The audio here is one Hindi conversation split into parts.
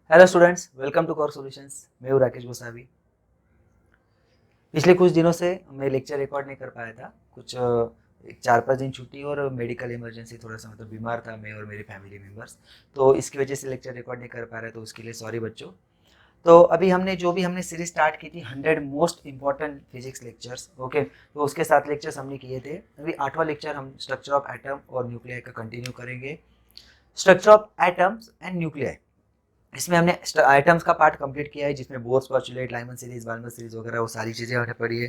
Hello students, welcome to Core Solutions. मैं हूँ राकेश गोसावी। पिछले कुछ दिनों से मैं लेक्चर रिकॉर्ड नहीं कर पाया था। कुछ 4-5 दिन छुट्टी और मेडिकल इमरजेंसी, थोड़ा सा मतलब बीमार था मैं और मेरी फैमिली मेम्बर्स। तो इसकी वजह से लेक्चर रिकॉर्ड नहीं कर पा रहे, तो उसके लिए सॉरी बच्चों। तो अभी हमने हमने सीरीज स्टार्ट की थी 100 most important physics lectures. Okay, तो उसके 7 लेक्चर्स हमने किए थे। अभी 8वां लेक्चर हम स्ट्रक्चर ऑफ एटम और न्यूक्लियाई का कंटिन्यू करेंगे। Structure of atoms and nuclei, इसमें हमने आइटम्स का पार्ट कंप्लीट किया है, जिसमें Bohr's, postulate, Lyman series, Balmer series वगैरह वो सारी चीज़ें हमने पढ़ी है।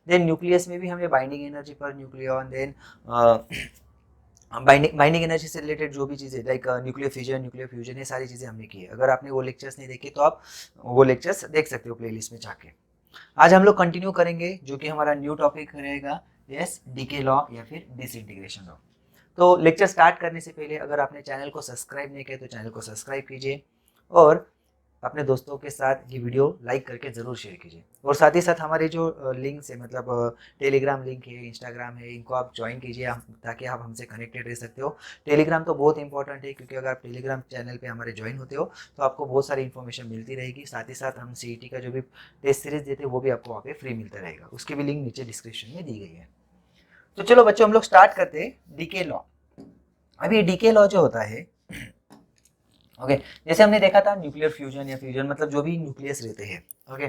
देन न्यूक्लियस में भी हमने बाइंडिंग एनर्जी पर न्यूक्लियॉन, देन बाइंडिंग एनर्जी से रिलेटेड जो भी चीज़ें लाइक न्यूक्लियर फ्यूजन, ये सारी चीज़ें हमने की है। अगर आपने वो लेक्चर्स नहीं देखे तो आप वो लेक्चर्स देख सकते हो प्लेलिस्ट में जाके। आज हम लोग कंटिन्यू करेंगे जो कि हमारा न्यू टॉपिक रहेगा, यस, डीके लॉ या फिर डिसइंटीग्रेशन लॉ। तो लेक्चर स्टार्ट करने से पहले अगर आपने चैनल को सब्सक्राइब नहीं किया तो चैनल को सब्सक्राइब कीजिए और अपने दोस्तों के साथ ये वीडियो लाइक करके ज़रूर शेयर कीजिए। और साथ ही साथ हमारे जो लिंक्स है, मतलब टेलीग्राम लिंक है, इंस्टाग्राम है, इनको आप ज्वाइन कीजिए ताकि आप हमसे कनेक्टेड रह सकते हो। टेलीग्राम तो बहुत इंपॉर्टेंट है, क्योंकि अगर आप टेलीग्राम चैनल पे हमारे ज्वाइन होते हो तो आपको बहुत सारी इन्फॉर्मेशन मिलती रहेगी। साथ ही साथ हम सीईटी का जो भी टेस्ट सीरीज देते हैं वो भी आपको वहाँ पे फ्री मिलता रहेगा। उसकी भी लिंक नीचे डिस्क्रिप्शन में दी गई है। तो चलो बच्चों, हम लोग स्टार्ट करते हैं डीके लॉ। अभी डीके लॉ जो होता है, ओके, जैसे हमने देखा था न्यूक्लियर फ्यूजन या फ्यूजन, मतलब जो भी न्यूक्लियस रहते हैं, ओके,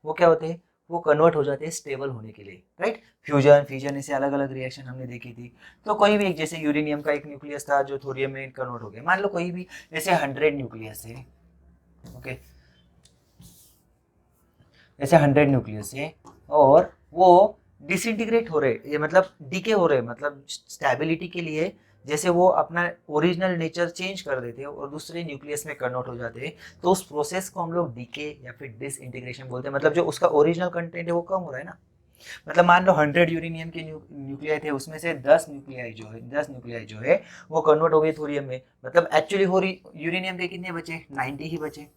वो क्या होते हैं, वो कन्वर्ट हो जाते हैं स्टेबल होने के लिए, राइट। फ्यूजन फ्यूजन ऐसे अलग अलग रिएक्शन हमने देखी थी। तो कोई भी एक, जैसे यूरेनियम का एक न्यूक्लियस था जो थोरियम में कन्वर्ट हो गया। मान लो कोई भी जैसे 100 न्यूक्लियस है, ओके, जैसे 100 न्यूक्लियस है और वो डिसइंटीग्रेट हो रहे, ये मतलब डीके हो रहे, मतलब स्टेबिलिटी के लिए जैसे वो अपना ओरिजिनल नेचर चेंज कर देते हैं और दूसरे न्यूक्लियस में कन्वर्ट हो जाते हैं, तो उस प्रोसेस को हम लोग डीके या फिर डिसइंटीग्रेशन बोलते हैं। मतलब जो उसका ओरिजिनल कंटेंट है वो कम हो रहा है ना। मतलब मान लो 100 यूरेनियम के न्यूक्लियाई थे, उसमें से 10 न्यूक्लियाई जो है वो कन्वर्ट हो गए थोरियम में। मतलब एक्चुअली हो रही यूरेनियम के कितने बचे, 90 ही बचे,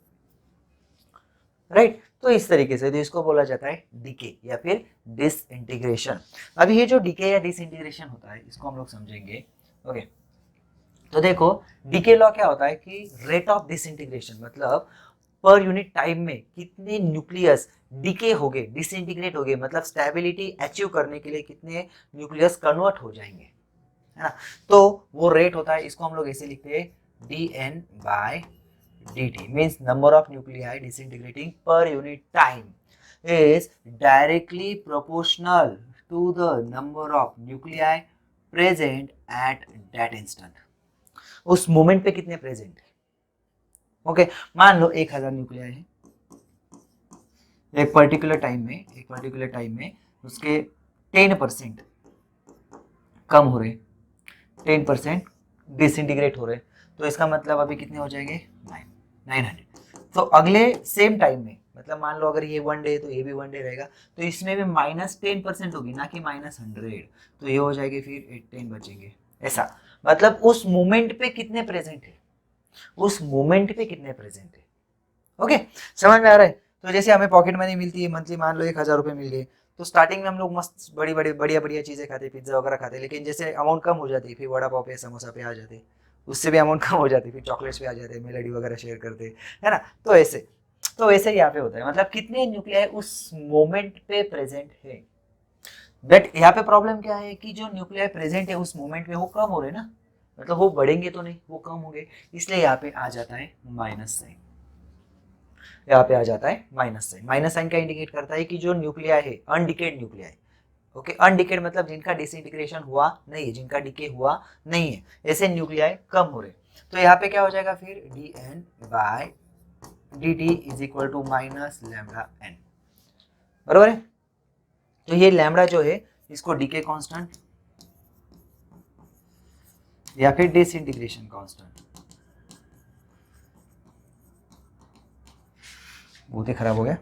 राइट। तो इस तरीके से तो इसको बोला जाता है डीके या फिर डिसइंटीग्रेशन। अभी ये जो डीके या डिसइंटीग्रेशन होता है इसको हम लोग समझेंगे। ओके, तो देखो, डीके लॉ क्या होता है कि रेट ऑफ डिसइंटीग्रेशन, मतलब पर यूनिट टाइम में कितने न्यूक्लियस डीके हो गए, डिसइंटीग्रेट हो गए, मतलब स्टेबिलिटी अचीव करने के लिए कितने न्यूक्लियस कन्वर्ट हो जाएंगे, है ना। तो वो रेट होता है, इसको हम लोग ऐसे लिखते हैं, D N by dt means number of nuclei disintegrating per unit time is directly proportional to the number of nuclei present at that instant। उस मोमेंट पे कितने प्रेजेंट है। ओके, मान लो 1000 न्यूक्लियाई है एक पर्टिकुलर टाइम में उसके 10% कम हो रहे, 10% डिसइंटीग्रेट हो रहे, तो इसका मतलब अभी कितने हो जाएंगे, 900। तो अगले सेम टाइम में, मतलब मान लो अगर ये 1 डे तो ये भी 1 डे रहेगा, तो इसमें भी -10% होगी, ना कि -100। तो ये हो जाएगी, फिर 18 बचेंगे, ऐसा। मतलब उस मोमेंट पे कितने प्रेजेंट है, उस मोमेंट पे कितने प्रेजेंट है। ओके, समझ में आ रहा है। तो जैसे हमें पॉकेट मनी मिलती है मंथली, मान लो 1000 रुपये मिल गए, तो स्टार्टिंग में हम लोग मस्त बड़ी बड़ी बढ़िया बढ़िया चीज़ें खाते, पिज्जा वगैरह खाते, लेकिन जैसे अमाउंट कम हो जाती है फिर वड़ा पाव पे, समोसा पे आ जाते, उससे भी अमाउंट कम हो जाती, फिर चॉकलेट्स पे आ जाते, मेलोडी वगैरह शेयर करते, है ना। तो ऐसे, तो वैसे यहाँ पे होता है, मतलब कितने न्यूक्लियाई उस मोमेंट पे प्रेजेंट है। बट यहाँ पे प्रॉब्लम क्या है कि जो न्यूक्लियाई प्रेजेंट है उस मोमेंट में वो कम हो रहे ना, मतलब वो बढ़ेंगे तो नहीं, वो कम होंगे, इसलिए यहाँ पे आ जाता है माइनस साइन। यहाँ पे आ जाता है माइनस साइन। माइनस साइन क्या इंडिकेट करता है कि जो न्यूक्लिया है, अनडिकेड न्यूक्लिया है। ओके, अनडिकेड मतलब जिनका डिसइंटीग्रेशन हुआ नहीं है, जिनका डिके हुआ नहीं है, ऐसे न्यूक्लियाई कम हो रहे। तो यहाँ पे क्या हो जाएगा फिर, D N by D T is equal to minus lambda N, बरोबर है। तो ये लैम्डा जो है इसको डीके कांस्टेंट या फिर डिसइंटीग्रेशन कांस्टेंट, बहुत ही खराब हो गया,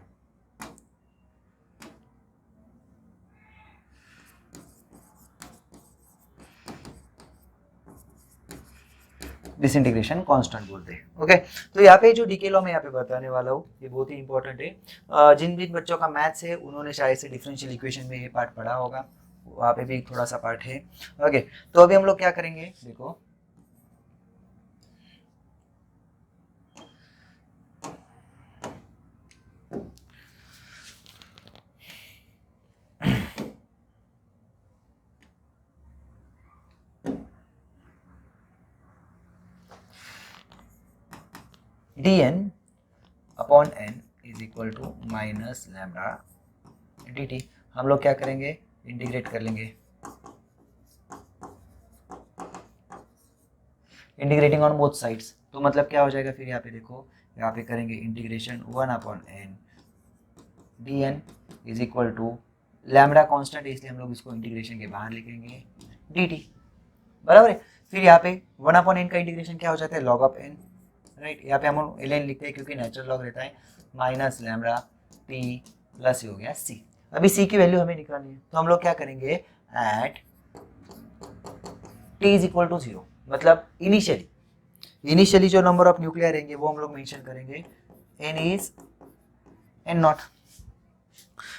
डिसइंटीग्रेशन कांस्टेंट बोलते हैं। ओके, तो यहाँ पे जो डीके लॉ मैं यहाँ पे बताने वाला हूँ ये बहुत ही इंपॉर्टेंट है। जिन जिन बच्चों का मैथ्स है उन्होंने शायद से डिफरेंशियल इक्वेशन में ये पार्ट पढ़ा होगा, वहाँ पे भी थोड़ा सा पार्ट है। ओके, तो अभी हम लोग क्या करेंगे, देखो, dn upon n is equal to minus lambda dt। हम लोग क्या करेंगे, इंटीग्रेट कर लेंगे, इंटीग्रेटिंग ऑन बोथ साइड्स। तो मतलब क्या हो जाएगा फिर यहाँ पे देखो, यहाँ पे करेंगे integration 1 upon n dn is equal to lambda constant है इसलिए हम लोग इसको इंटीग्रेशन के बाहर लिखेंगे dt, बराबर है। फिर यहाँ पे 1 अपॉन n का इंटीग्रेशन क्या हो जाता है, लॉग ऑफ n, राइट। यहाँ पे हम ln लिखते हैं क्योंकि नेचुरल लॉग रहता है, माइनस लैम्डा t प्लस हो गया c। अभी c की वैल्यू हमें निकालनी है, तो हम लोग क्या करेंगे, at t is equal to 0, मतलब इनिशियली जो नंबर ऑफ न्यूक्लियर रहेंगे वो हम लोग मेंशन करेंगे n इज n नॉट,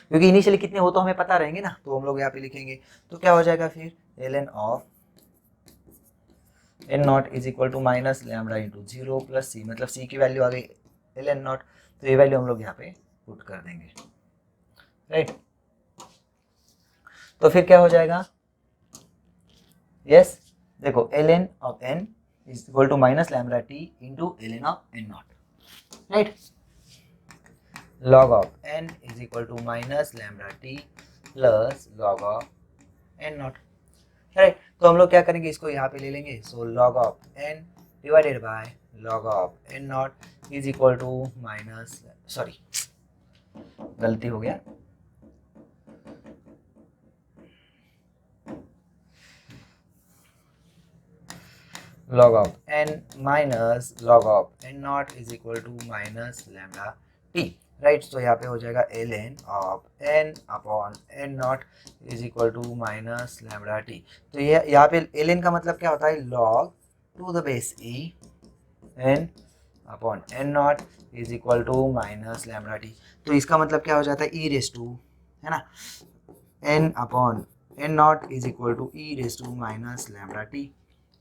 क्योंकि इनिशियली कितने हो तो हमें पता रहेंगे ना, तो हम लोग यहाँ पे लिखेंगे। तो क्या हो जाएगा फिर, ln of n naught is equal to minus lambda into 0 plus c, मतलब c की वैल्यू आ गई ln नॉट, तो ये वैल्यू हम लोग यहाँ पे पुट कर देंगे, राइट। तो फिर क्या हो जाएगा, यस देखो ln of n is equal to minus lambda t into ln of n naught, right. log of n is equal to minus lambda t plus log of n naught, right. तो हम लोग क्या करेंगे, इसको यहाँ पे ले लेंगे, so log of n divided by log of n naught is equal to minus, sorry गलती हो गया, log of n minus log of n naught is equal to minus lambda t, right. तो यहाँ पे हो जाएगा ln of n upon n naught is equal to minus lambda t। तो ये यहाँ पे ln का मतलब क्या होता है, log to the base e n upon n naught is equal to minus lambda t। तो इसका मतलब क्या हो जाता है, e रेस टू, है ना, n upon n naught is equal to e raise to minus lambda t,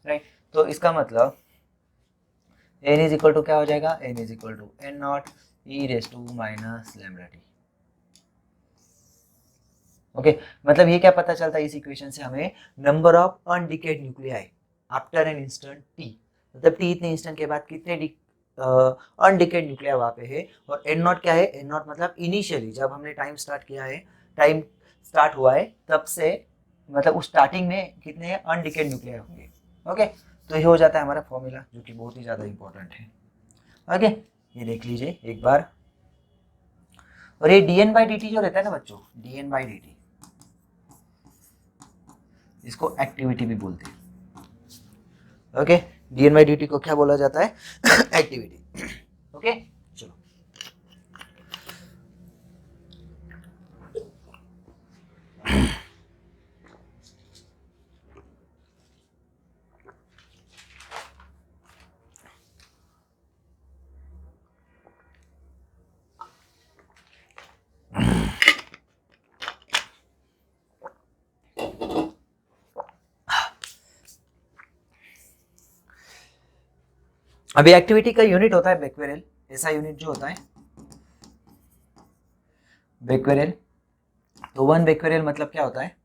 right. तो इसका मतलब n इज इक्वल टू क्या हो जाएगा, n is equal to n naught e raise to minus lambda t, okay. मतलब ये क्या पता चलता है इस इक्वेशन से हमें, number of undecayed nuclei after an instant t, मतलब t इतने इंस्टेंट के बाद कितने अनडिकेड न्यूक्लियाई वहाँ पे है। और n नॉट क्या है, n नॉट मतलब इनिशियली जब हमने टाइम स्टार्ट किया है, टाइम स्टार्ट हुआ है तब से, मतलब उस स्टार्टिंग में कितने अनडिकेड न्यूक्लियाई होंगे, ओके। तो ये हो जाता है हमारा फॉर्मूला, जो कि बहुत ही ज़्यादा इंपॉर्टेंट है, ओके। ये देख लीजिए एक बार। और ये dn बाई dt जो रहता है ना बच्चों, dn बाई dt, इसको एक्टिविटी भी बोलते हैं, ओके। dn बाई dt को क्या बोला जाता है, एक्टिविटी, ओके। चलो अभी एक्टिविटी का यूनिट होता है बेक्वेरेल, ऐसा यूनिट जो होता है बेक्वेरेल। तो 1 बेक्वेरेल मतलब क्या होता है,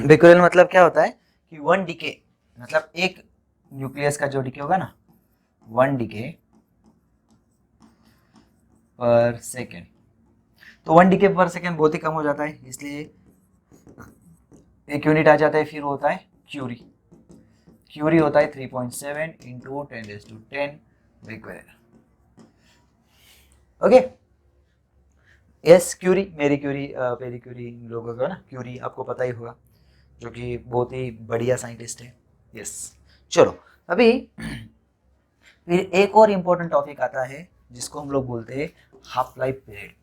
बेक्वेरेल मतलब क्या होता है कि 1 डीके, मतलब एक न्यूक्लियस का जो डीके होगा ना, 1 डीके पर सेकेंड। तो 1 डीके पर सेकेंड बहुत ही कम हो जाता है, इसलिए एक यूनिट आ जाता है, फिर होता है क्यूरी। क्यूरी होता है 3.7 into 10⁻10 becquerel, okay. Yes curie, Marie Curie, Pierre Curie, लोगों का ना क्यूरी आपको पता ही होगा, जो कि बहुत ही बढ़िया साइंटिस्ट है, यस। चलो अभी फिर एक और इम्पोर्टेंट टॉपिक आता है जिसको हम लोग बोलते हैं half life period.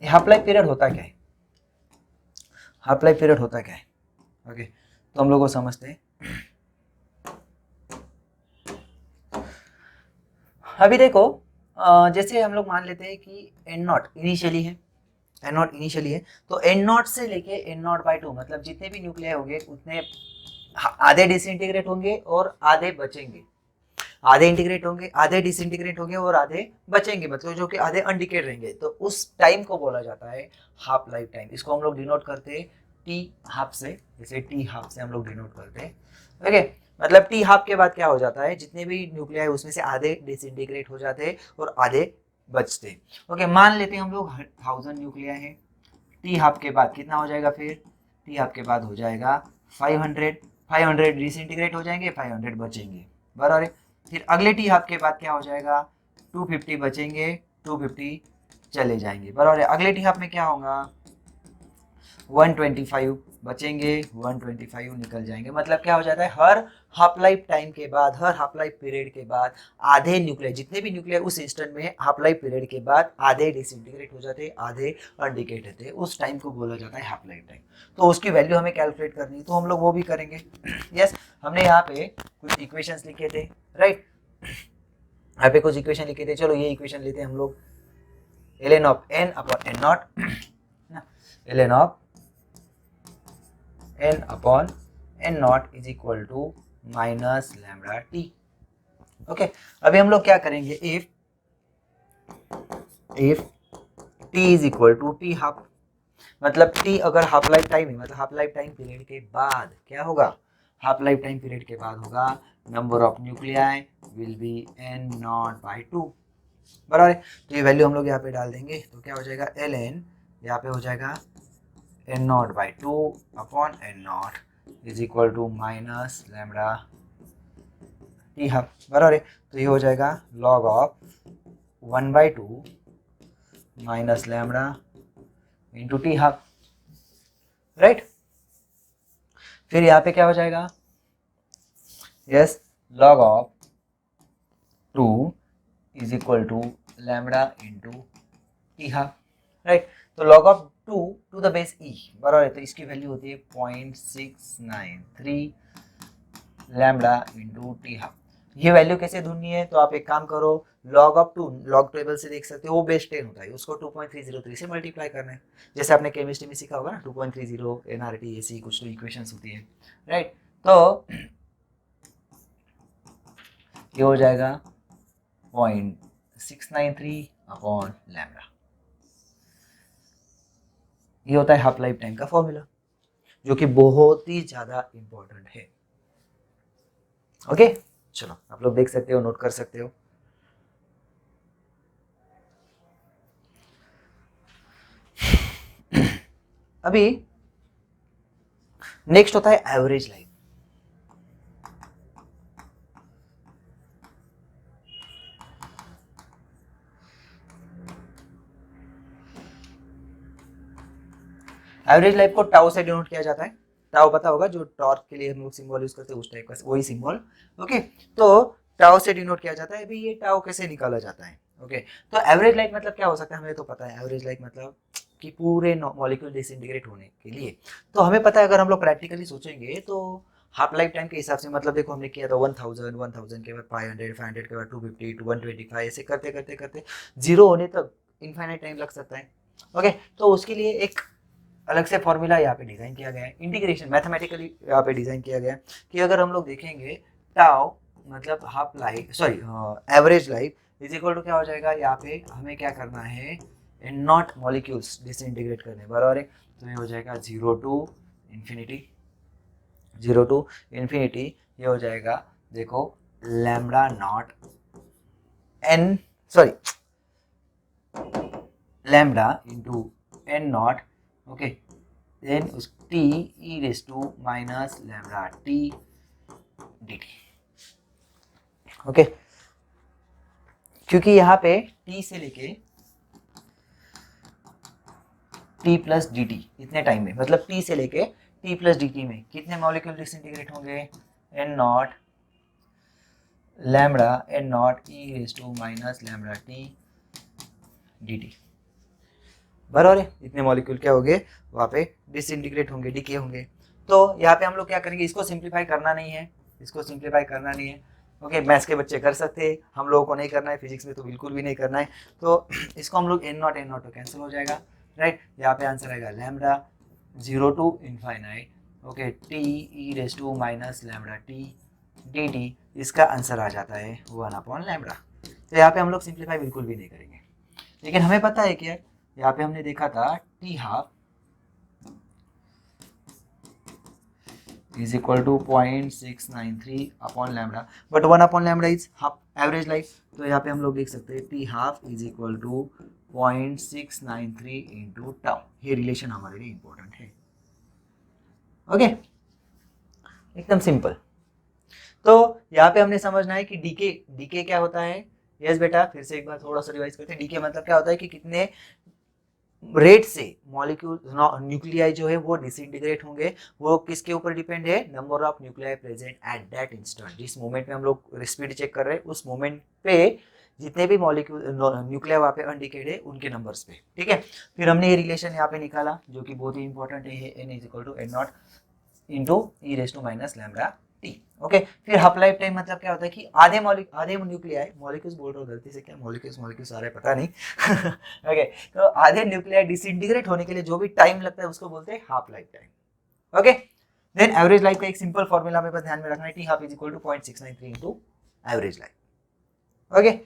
Half life period होता क्या है, हाफ लाइफ पीरियड होता क्या है, ओके। तो हम लोग को समझते हैं। अभी देखो, जैसे हम लोग मान लेते हैं कि n नॉट इनिशियली है, n नॉट इनिशियली है, तो n नॉट से लेके n नॉट बाई 2, मतलब जितने भी न्यूक्लियाई होंगे उतने आधे डिसइंटीग्रेट होंगे और आधे बचेंगे। आधे इंटीग्रेट होंगे, आधे डिसइंटीग्रेट होंगे और आधे बचेंगे, मतलब जो कि आधे अनडिकेट रहेंगे। तो उस टाइम को बोला जाता है हाफ लाइफ टाइम। इसको हम लोग डिनोट करते हैं टी हाफ से, जैसे टी हाफ से हम लोग डिनोट करते हैं। ओके, मतलब टी हाफ के बाद क्या हो जाता है, जितने भी न्यूक्लियाई उसमें से आधे डिसइंटीग्रेट हो जाते हैं और आधे बचते हैं। ओके, मान लेते हैं हम लोग 1000 न्यूक्लियाई है। टी हाफ के बाद कितना हो जाएगा, फिर टी हाफ के बाद हो जाएगा 500, 500 डिसइंटीग्रेट हो जाएंगे, 500 बचेंगे, बराबर है। फिर अगले टी हाफ के बाद क्या हो जाएगा, 250 बचेंगे, 250 चले जाएंगे, बराबर है। अगले टी हाफ में क्या होगा, 125 बचेंगे, 125 निकल जाएंगे। मतलब क्या हो जाता है, हर हाफ लाइफ टाइम के बाद, हर हाफ लाइफ पीरियड के बाद आधे न्यूक्लियर, जितने भी न्यूक्लियर उस इंस्टेंट में हाफ लाइफ पीरियड के बाद आधे डिसइंटीग्रेट हो जाते हैं, आधे अनडिकेट होते हैं, उस टाइम को बोला जाता है हाफ लाइफ टाइम। तो उसकी वैल्यू हमें कैलकुलेट करनी है, तो हम लोग वो भी करेंगे। यस, हमने यहाँ पे कुछ इक्वेशंस लिखे थे, राइट, यहाँ पे कुछ इक्वेशन लिखे थे। चलो ये इक्वेशन लेते हैं हम लोग, ln of n upon n naught, ln of n upon n naught is equal to minus lambda T. Okay, अभी हम लोग क्या करेंगे, if t is equal to T half, मतलब t अगर हाफ लाइफ टाइम है, मतलब हाफ लाइफ टाइम पीरियड के बाद क्या होगा, हाफ लाइफ टाइम पीरियड के बाद होगा number of nuclei will be n naught by 2, बराबर है। तो ये वैल्यू हम लोग यहाँ पे डाल देंगे, तो क्या हो जाएगा, ln यहाँ पे हो जाएगा n naught by 2 upon n naught is equal to minus lambda T half, बराबर है। तो ये हो जाएगा log of 1/2 minus lambda into T half, right. फिर यहाँ पे क्या हो जाएगा, yes, log of 2 is equal to lambda into T half, right. तो log of 2 to the base e, बराबर है। तो इसकी वैल्यू होती है 0.693 लैम्डा इंटू टी हाफ। ये वैल्यू कैसे ढूंढनी है, तो आप एक काम करो, log ऑफ 2 लॉग टेबल से देख सकते हो, वो बेस 10 होता है, उसको 2.303 से मल्टीप्लाई करना है, जैसे आपने केमिस्ट्री में सीखा होगा ना, 2.30 एनआरटी ऐसी कुछ तो इक्वेशंस होती है, राइट। तो ये हो जाएगा 0.693 अपॉन लैम्डा। ये होता है हाफ लाइफ टाइम का फॉर्मूला, जो कि बहुत ही ज्यादा इंपॉर्टेंट है। ओके, चलो आप लोग देख सकते हो, नोट कर सकते हो। अभी नेक्स्ट होता है एवरेज लाइफ। एवरेज लाइफ को टाउ से डिनोट किया जाता है। टाउ पता होगा, जो टॉर्क के लिए हम लोग सिंबल यूज करते हैं, उस टाइप का वही सिंबल। ओके, तो टाउ से डिनोट किया जाता है। अभी ये टाउ कैसे निकाला जाता है, ओके। तो एवरेज लाइफ मतलब क्या हो सकता है, हमें तो पता है एवरेज लाइफ मतलब कि पूरे मॉलिक्यूल डिसइंटीग्रेट होने के लिए, तो हमें पता है, अगर हम लोग प्रैक्टिकली सोचेंगे तो हाफ लाइफ टाइम के हिसाब से, मतलब देखो हमने किया था 1000, 1000 के बाद 500, 500 के बाद 250, 125, ऐसे करते करते करते जीरो होने तक इनफाइनाइट टाइम लग सकता है। ओके, तो उसके लिए एक अलग से फॉर्मूला यहाँ पे डिजाइन किया गया है, इंटीग्रेशन मैथमेटिकली यहाँ पे डिजाइन किया गया है कि अगर हम लोग देखेंगे टाउ मतलब half life, sorry average life is equal to क्या हो जाएगा, यहाँ पे हमें क्या करना है, नॉट मॉलिक्यूल्स डिसइंटीग्रेट करने, बराबर है। तो ये हो जाएगा 0 टू इन्फिनिटी, 0 टू इन्फिनिटी, ये हो जाएगा देखो lambda naught N, sorry lambda into N naught, okay, then उस t e raise to minus lambda t dt, okay. क्योंकि यहाँ पे t से लेके t प्लस डी टी इतने टाइम में, मतलब t से लेके t प्लस डी टी में कितने मॉलिक्यूल डिसइंटीग्रेट होंगे, n naught lambda n naught e raise to minus lambda t dt, बराबर है। इतने मॉलिक्यूल क्या होंगे वहाँ पे डिसइंटीग्रेट होंगे, डीके होंगे। तो यहाँ पे हम लोग क्या करेंगे, इसको सिंप्लीफाई करना नहीं है, इसको सिंप्लीफाई करना नहीं है, ओके। मैथ्स के बच्चे कर सकते हैं, हम लोगों को नहीं करना है, फिजिक्स में तो बिल्कुल भी नहीं करना है। तो इसको हम लोग एन नॉट तो कैंसिल हो जाएगा, राइट। यहाँ पे आंसर आएगा lambda 0 to infinite, okay, T E raise to minus lambda T dt, इसका आंसर आ जाता है 1/λ। तो यहाँ पे हम लोग सिंप्लीफाई बिल्कुल भी नहीं करेंगे, लेकिन हमें पता है कि यार यहाँ पे हमने देखा था t half is equal to 0.693/λ, but 1/λ is half average life. तो यहाँ पे हम लोग लिख सकते हैं t half is equal to 0.693 into tau. ये रिलेशन हमारे लिए इंपॉर्टेंट है। ओके, एकदम सिंपल। तो यहाँ पे हमने समझना है कि डीके क्या होता है। यस बेटा, फिर से एक बार थोड़ा सा रिवाइज करते हैं। डीके मतलब क्या होता है कि कितने रेट से मॉलिक्यूल न्यूक्लियाई जो है वो डिसइंटीग्रेट होंगे। वो किसके ऊपर डिपेंड है, number of nuclei present at that instant. जिस मोमेंट में हम लोग स्पीड चेक कर रहे हैं उस मोमेंट पे जितने भी मॉलिक्यूल न्यूक्लिया वहाँ पे अनडिकेड है उनके नंबर्स पे। ठीक है, फिर हमने ये रिलेशन यहाँ पे निकाला जो कि बहुत ही इंपॉर्टेंट है, n is equal to n0 into E raise to minus lambda T. Okay, फिर हाफ लाइफ टाइम मतलब क्या होता है कि आधे न्यूक्लियाई, मॉलिक्यूल्स बोल रहा हूँ गलती से, क्या मॉलिक्यूल्स आ रहा है पता नहीं। ओके, तो आधे न्यूक्लियाई डिसइंटीग्रेट होने के लिए जो भी टाइम लगता है उसको बोलते हैं half life time. Okay, then average life का एक सिंपल फॉर्मूला हमें बस ध्यान में रखना है, T half is equal to 0.693 into average life. Okay,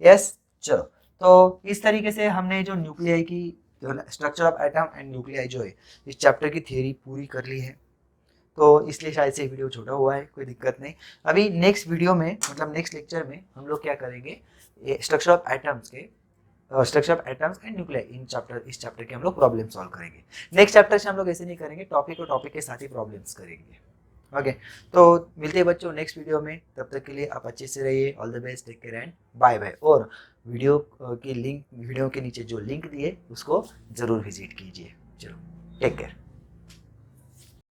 yes, चलो। तो इस तरीके से हमने जो न्यूक्लियाई की structure of atom and nuclei जो है इस चैप्टर की थ्योरी पूरी कर ली है। तो इसलिए शायद से वीडियो छोटा हुआ है, कोई दिक्कत नहीं। अभी नेक्स्ट वीडियो में, मतलब नेक्स्ट लेक्चर में हम लोग क्या करेंगे, structure of atoms and nuclei इस चैप्टर के हम लोग प्रॉब्लम सॉल्व करेंगे। नेक्स्ट चैप्टर से हम लोग ऐसे नहीं करेंगे, टॉपिक और टॉपिक के साथ ही प्रॉब्लम्स करेंगे। ओके, तो मिलते हैं बच्चों नेक्स्ट वीडियो में। तब तक के लिए आप अच्छे से रहिए। All the best, take care and bye bye. और वीडियो के नीचे जो लिंक दिए उसको जरूर विजिट कीजिए। चलो, टेक केयर।